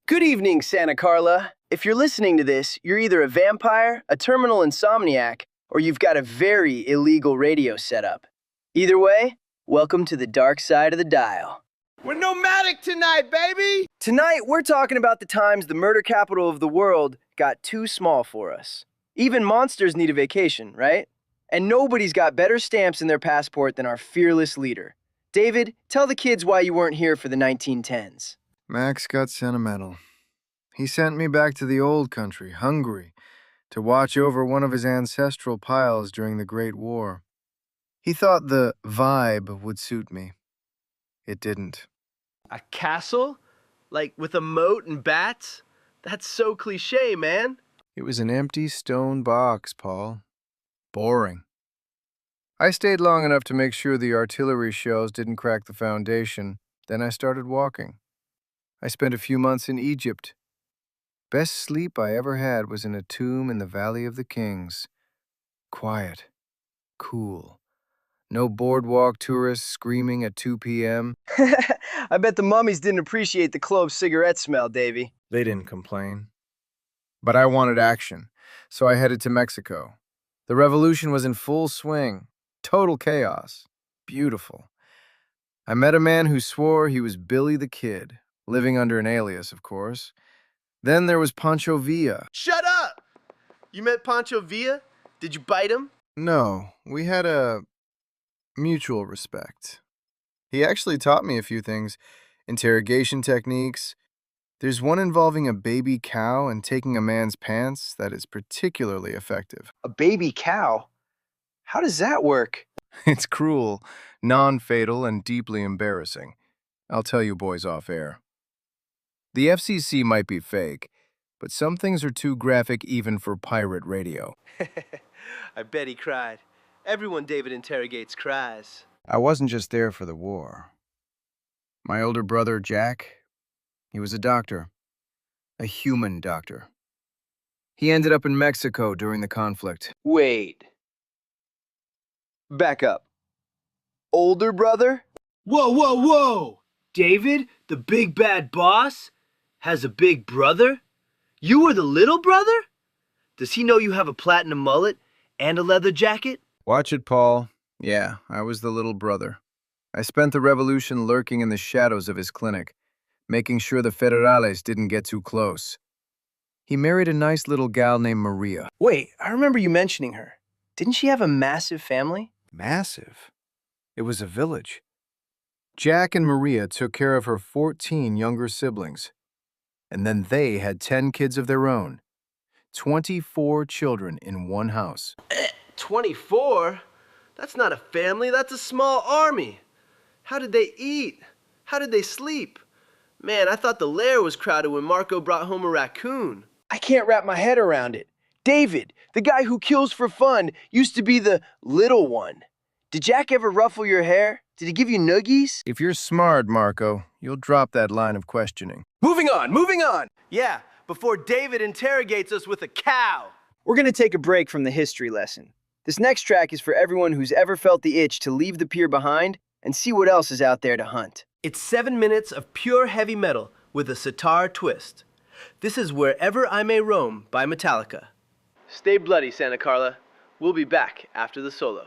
Good evening, Santa Carla. If you're listening to this, you're either a vampire, a terminal insomniac, or you've got a very illegal radio setup. Either way, welcome to the dark side of the dial. We're nomadic tonight, baby! Tonight, we're talking about the times the murder capital of the world got too small for us. Even monsters need a vacation, right? And nobody's got better stamps in their passport than our fearless leader. David, tell the kids why you weren't here for the 1910s. Max got sentimental. He sent me back to the old country, Hungary, to watch over one of his ancestral piles during the Great War. He thought the vibe would suit me. It didn't. A castle? Like with a moat and bats? That's so cliche, man. It was an empty stone box, Paul. Boring. I stayed long enough to make sure the artillery shells didn't crack the foundation. Then I started walking. I spent a few months in Egypt. Best sleep I ever had was in a tomb in the Valley of the Kings. Quiet. Cool. No boardwalk tourists screaming at 2 p.m. I bet the mummies didn't appreciate the clove cigarette smell, Davy. They didn't complain. But I wanted action, so I headed to Mexico. The revolution was in full swing. Total chaos. Beautiful. I met a man who swore he was Billy the Kid, living under an alias, of course. Then there was Pancho Villa. Shut up! You met Pancho Villa? Did you bite him? No, we had a mutual respect. He actually taught me a few things. Interrogation techniques. There's one involving a baby cow and taking a man's pants that is particularly effective. A baby cow? How does that work? It's cruel, non-fatal, and deeply embarrassing. I'll tell you boys off air. The FCC might be fake, but some things are too graphic even for pirate radio. I bet he cried. Everyone David interrogates cries. I wasn't just there for the war. My older brother, Jack, he was a doctor. A human doctor. He ended up in Mexico during the conflict. Wait. Back up. Older brother? Whoa, whoa, whoa! David, the big bad boss, has a big brother? You were the little brother? Does he know you have a platinum mullet and a leather jacket? Watch it, Paul. Yeah, I was the little brother. I spent the revolution lurking in the shadows of his clinic, making sure the federales didn't get too close. He married a nice little gal named Maria. Wait, I remember you mentioning her. Didn't she have a massive family? Massive. It was a village. Jack and Maria took care of her 14 younger siblings. And then they had 10 kids of their own. 24 children in one house. 24? That's not a family, that's a small army. How did they eat? How did they sleep? Man, I thought the lair was crowded when Marco brought home a raccoon. I can't wrap my head around it. David, the guy who kills for fun, used to be the little one. Did Jack ever ruffle your hair? Did he give you noogies? If you're smart, Marco, you'll drop that line of questioning. Moving on. Yeah, before David interrogates us with a cow. We're going to take a break from the history lesson. This next track is for everyone who's ever felt the itch to leave the pier behind and see what else is out there to hunt. It's 7 minutes of pure heavy metal with a sitar twist. This is Wherever I May Roam by Metallica. Stay bloody, Santa Carla. We'll be back after the solo.